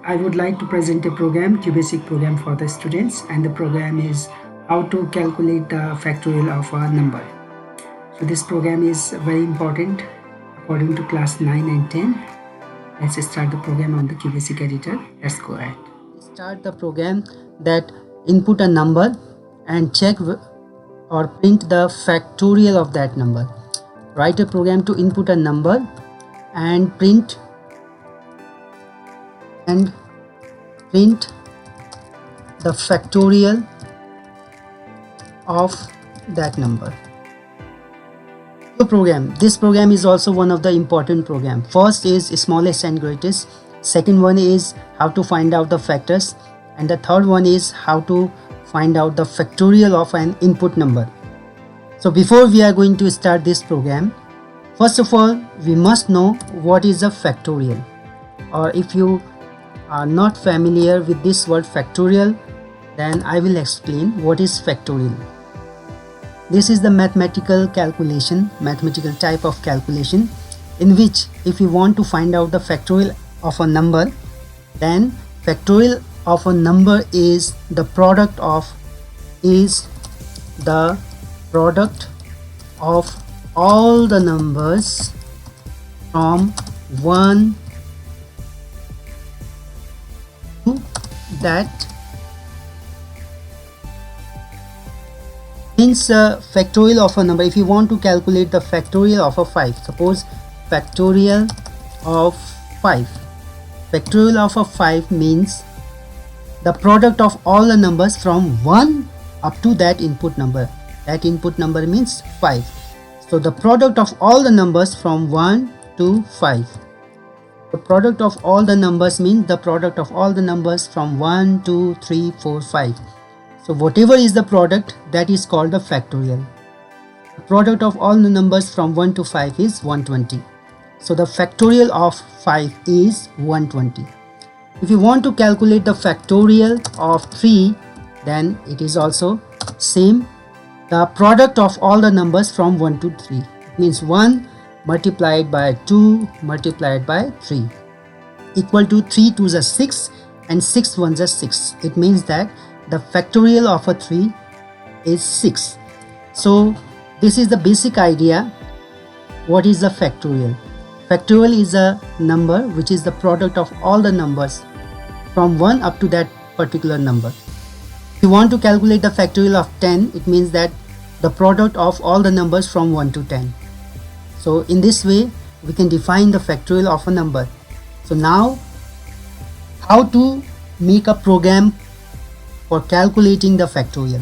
I would like to present a program, QBasic program for the students, and the program is how to calculate the factorial of a number. So this program is very important according to class 9 and 10. Let's start the program on the QBasic editor. Let's go ahead. Start the program that input a number and check or print the factorial of that number. Write a program to input a number and print the factorial of that number. This program is also one of the important program. First is smallest and greatest, second one is how to find out the factors, and the third one is how to find out the factorial of an input number. So before we are going to start this program, first of all we must know what is a factorial, or if you are not familiar with this word factorial, then I will explain what is factorial. This is the mathematical type of calculation in which if you want to find out the factorial of a number, then factorial of a number is the product of all the numbers from 1 to that. Means factorial of a number. If you want to calculate the factorial of a 5, suppose factorial of 5. Factorial of a 5 means the product of all the numbers from 1 up to that input number. That input number means 5. So the product of all the numbers from 1 to 5. The product of all the numbers means the product of all the numbers from 1, 2, 3, 4, 5. So whatever is the product, that is called a factorial. The product of all the numbers from 1 to 5 is 120. So the factorial of 5 is 120. If you want to calculate the factorial of 3, then it is also same. The product of all the numbers from 1 to 3. It means 1 multiplied by 2 multiplied by 3 equal to 3 2s are 6 and 6 1s are 6. It means that the factorial of a 3 is 6. So this is the basic idea. What is the factorial? Factorial is a number which is the product of all the numbers from 1 up to that particular number. If you want to calculate the factorial of 10, it means that the product of all the numbers from 1 to 10. So in this way we can define the factorial of a number. So now how to make a program for calculating the factorial.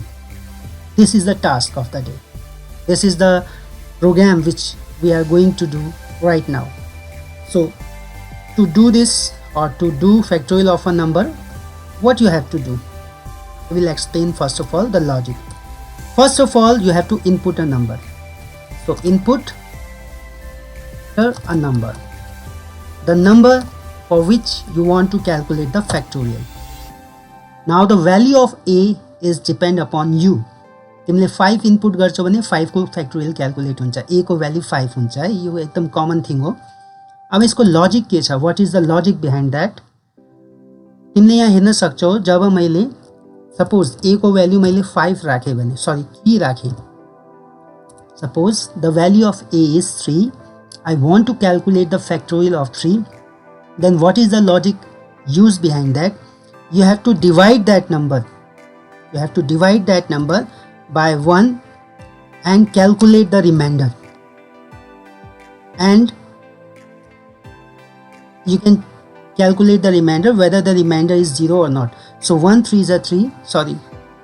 This is the task of the day. This is the program which we are going to do right now. So to do this, or to do factorial of a number, what you have to do? I will explain first of all the logic. First of all, you have to input a number. So input a number, the number for which you want to calculate the factorial. Now the value of a is depend upon you. तिमीले 5 input गर्छौ भने 5 को factorial calculate हुन्छ, a को value 5 हुन्छ है, यो एकदम कमन thing हो। अब यसको लजिक के छ, what is the logic behind that? तिमीले यहाँ हेर्न सक्छौ, जब मैले सपोज a को भ्यालु मैले 5 राखे भने, सरी 3 राखे, suppose the value of a is 3, I want to calculate the factorial of 3, then what is the logic used behind that? You have to divide that number. You have to divide that number by 1 and calculate the remainder. And you can calculate the remainder whether the remainder is 0 or not. So 1 3s are 3. Sorry.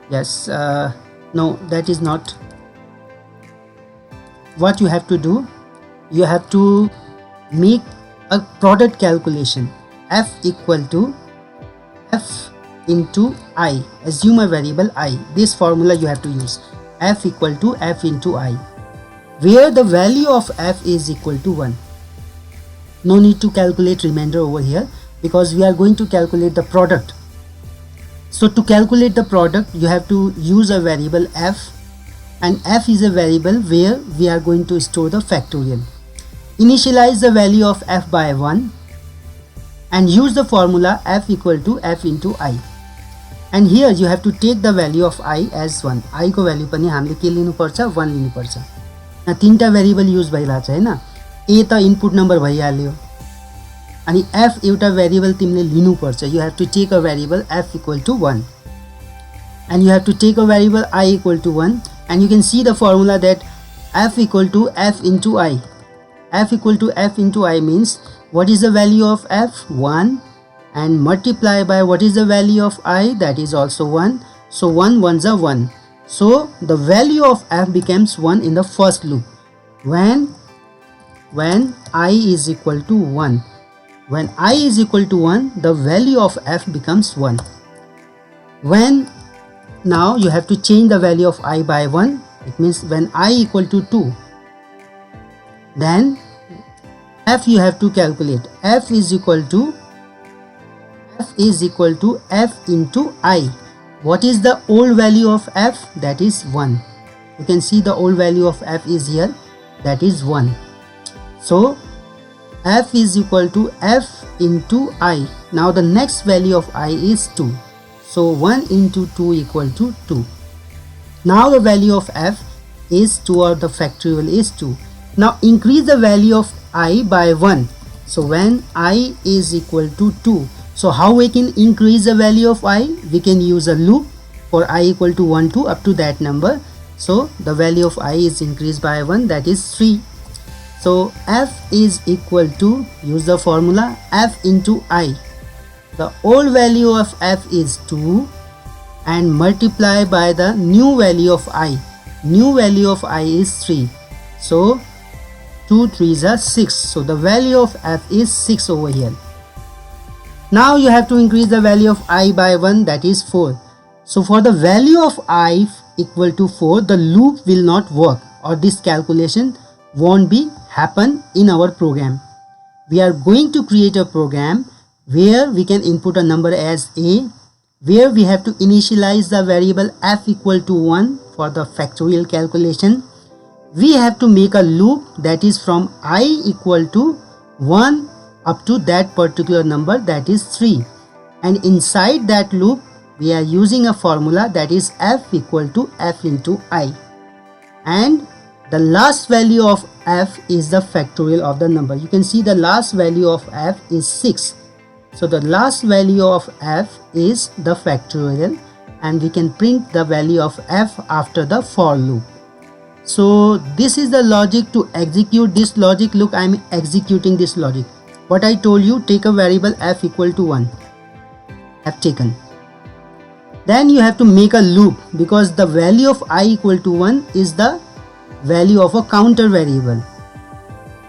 Yes. No, that is not. What you have to do, you have to make a product calculation. F equal to f into I. Assume a variable I. This formula you have to use. F equal to f into I, where the value of f is equal to 1. No need to calculate remainder over here because we are going to calculate the product. So to calculate the product, you have to use a variable f, and f is a variable where we are going to store the factorial. Initialize the value of f by 1 and use the formula f equal to f into I. And here you have to take the value of I as 1. I को value पनि हामीले के लिनु पर्छ 1 लिनु पर्छ. यहाँ तीनटा भेरिएबल युज भइरहेछ हैन. a त इनपुट नम्बर भइहाल्यो अनि f एउटा भेरिएबल तिमीले लिनु पर्छ. You have to take a variable f equal to 1 and you have to take a variable I equal to 1, and you can see the formula that f equal to f into I. F equal to f into I means what is the value of f? 1, and multiply by what is the value of I? That is also 1. So 1 ones are 1. So the value of f becomes 1 in the first loop when I is equal to 1. When I is equal to 1, the value of f becomes 1. When now you have to change the value of I by 1, it means when I equal to 2, then f you have to calculate. F is equal to f into I. What is the old value of f? That is 1. You can see the old value of f is here, that is 1. So f is equal to f into I. Now the next value of I is 2. So 1 into 2 equal to 2. Now the value of f is 2, or the factorial is 2. Now increase the value of I by 1. So when I is equal to 2. So how we can increase the value of I? We can use a loop for I equal to 1 to up to that number. So the value of I is increased by 1, that is 3. So f is equal to, use the formula, f into I. The old value of f is 2 and multiply by the new value of I. New value of I is 3. So 2 3s are 6. So the value of f is 6 over here. Now you have to increase the value of I by 1, that is 4. So for the value of I equal to 4, the loop will not work, or this calculation won't be happen in our program. We are going to create a program where we can input a number as a, where we have to initialize the variable f equal to 1 for the factorial calculation. We have to make a loop that is from I equal to 1 up to that particular number, that is 3, and inside that loop we are using a formula that is f equal to f into I, and the last value of f is the factorial of the number. You can see the last value of f is 6. So the last value of f is the factorial, and we can print the value of f after the for loop. So this is the logic to execute this logic. Look, I am executing this logic. What I told you, take a variable f equal to 1. Have taken. Then you have to make a loop, because the value of I equal to 1 is the value of a counter variable.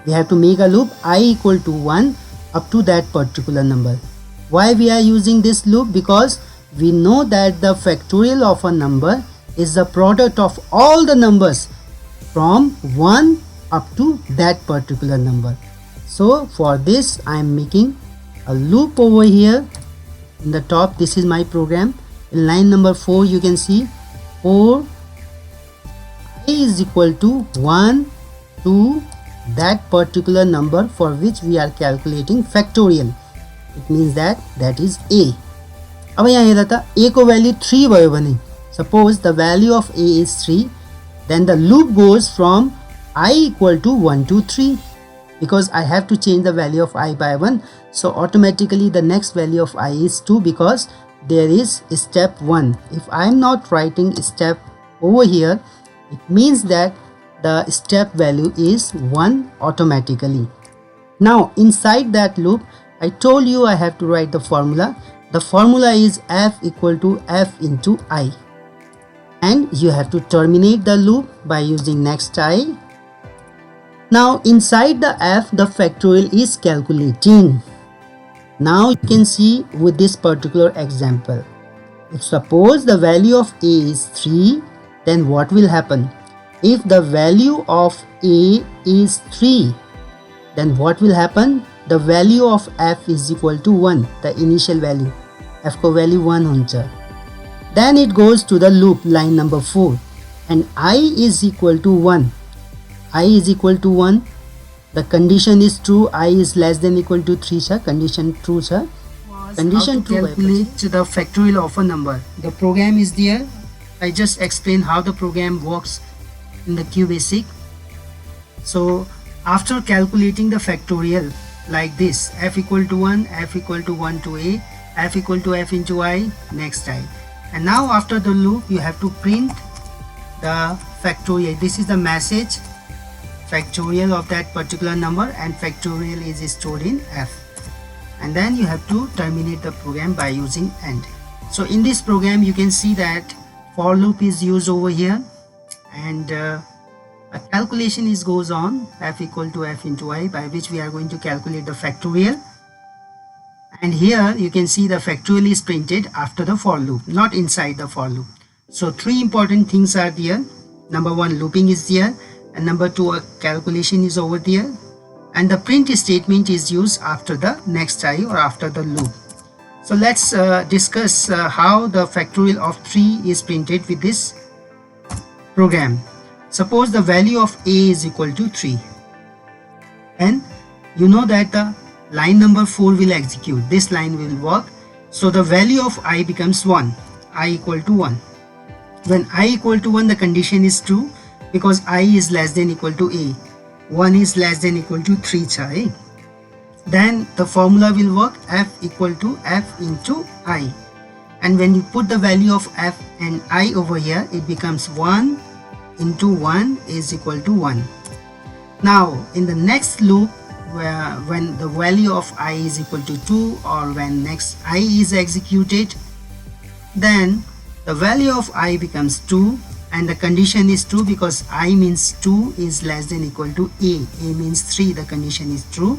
We have to make a loop I equal to 1 up to that particular number. Why we are using this loop? Because we know that the factorial of a number is the product of all the numbers from 1 up to that particular number. So for this I am making a loop over here in the top. This is my program. In line number 4 you can see for I is equal to 1 to that particular number for which we are calculating factorial. It means that is a. अब यहाँ हेर्दा त a को value 3 भयो भने, suppose the value of a is 3, then the loop goes from I equal to 1 to 3, because I have to change the value of I by 1. So automatically the next value of I is 2, because there is step 1. If I am not writing step over here, it means that the step value is 1 automatically. Now inside that loop, I told you I have to write the formula. The formula is f equal to f into I, and you have to terminate the loop by using next I. Now inside the f, the factorial is calculating. Now you can see with this particular example, if suppose the value of a is 3, then what will happen? If the value of a is 3, then what will happen? The value of f is equal to 1, the initial value. F को value 1 हुन्छ. Then it goes to the loop line number 4, and I is equal to 1. I is equal to 1. the condition is true, I is less than equal to 3 cha, condition true cha. Condition true. Calculate the factorial of a number. The program is there. I just explained how the program works in the QBasic. So after calculating the factorial like this, f equal to 1, f equal to 1 to a, f equal to f into I, next I. And now after the loop you have to print the factorial. This is the message factorial of that particular number, and factorial is stored in f. And then you have to terminate the program by using AND. So in this program you can see that for loop is used over here, and a calculation goes on, f equal to f into I, by which we are going to calculate the factorial. And here you can see the factorial is printed after the for loop, not inside the for loop. So three important things are there. Number one, looping is there, and number two, a calculation is over there, and the print statement is used after the next I or after the loop. So let's discuss how the factorial of 3 is printed with this program. Suppose the value of a is equal to 3, and you know that the line number 4 will execute. This line will work. So the value of I becomes 1, I equal to 1. When I equal to 1, the condition is true because I is less than equal to a. 1 is less than equal to 3 cha. Then the formula will work, f equal to f into I. And when you put the value of f and I over here, it becomes 1 into 1 is equal to 1. Now in the next loop, when the value of I is equal to 2, or when next I is executed, then the value of I becomes 2, and the condition is true because I means 2 is less than equal to a means 3, the condition is true.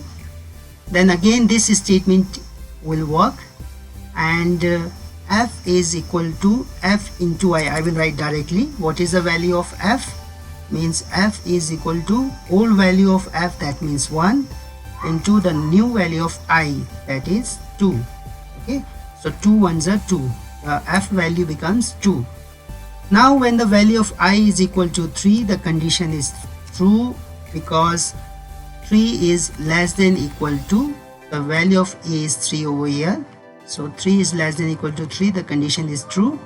Then again this statement will work, and f is equal to f into I will write directly. What is the value of f? Means f is equal to old value of f, that means 1, into the new value of I, that is 2. Okay, so 2 ones are 2. The f value becomes 2. Now when the value of I is equal to 3, the condition is true because 3 is less than equal to the value of a is 3 over here. So 3 is less than equal to 3, the condition is true,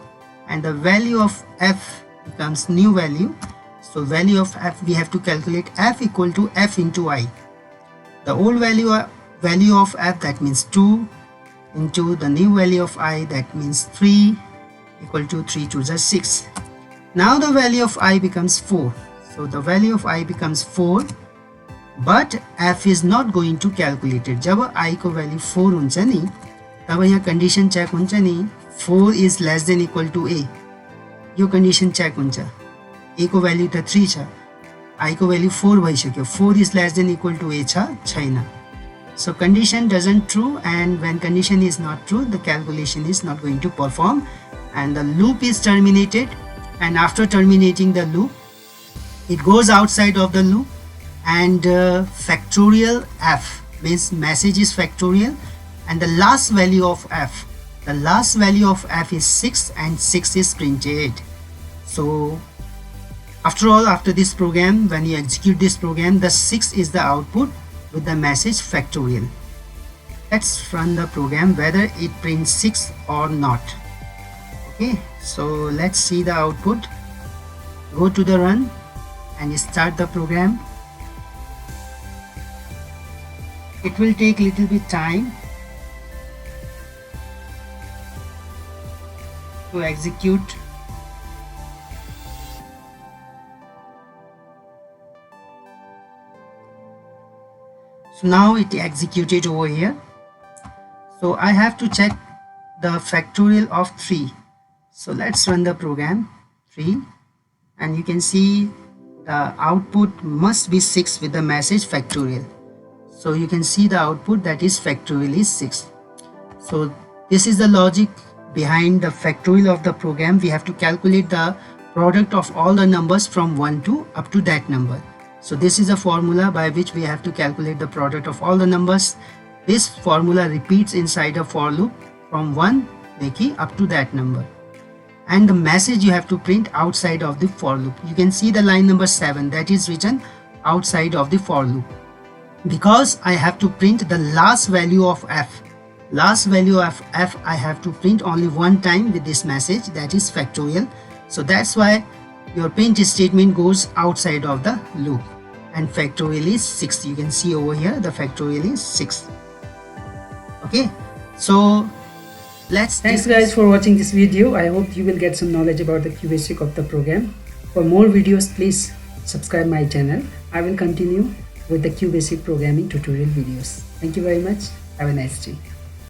and the value of f becomes new value. So value of f, we have to calculate f equal to f into I. The old value of f, that means 2, into the new value of I, that means 3, equal to 3 to the 6. Now the value of I becomes 4. So the value of I becomes 4, but f is not going to calculate it. जब I को value 4 हुन्छ नि, तब यहाँ condition check हुन्छ नि, 4 is less than equal to a. Yo condition check हुन्छ. a को value त 3 छ, I को value 4 भइसक्यो. 4 is less than equal to a छ, छैन. So condition doesn't true, and when condition is not true, the calculation is not going to perform, and the loop is terminated. And after terminating the loop, it goes outside of the loop, and factorial f means message is factorial, and the last value of f, is 6, and 6 is printed. So after all, after this program, when you execute this program, the 6 is the output with the message factorial. Let's run the program whether it prints 6 or not. Okay, so let's see the output. Go to the run and start the program. It will take little bit time to execute. So now it executed over here. So I have to check the factorial of 3. So let's run the program 3, and you can see the output must be 6 with the message factorial. So you can see the output, that is factorial is 6. So this is the logic behind the factorial of the program. We have to calculate the product of all the numbers from 1 to up to that number. So this is a formula by which we have to calculate the product of all the numbers. This formula repeats inside a for loop from 1 up to that number. And the message you have to print outside of the for loop. You can see the line number 7, that is written outside of the for loop. because I have to print the last value of f. Last value of f I have to print only one time with this message, that is factorial. So that's why your print statement goes outside of the loop, and factorial is 6. You can see over here the factorial is 6. Okay, so thanks guys for watching this video. I hope you will get some knowledge about the QBasic of the program. For more videos, please subscribe my channel. I will continue with the QBasic programming tutorial videos. Thank you very much. Have a nice day.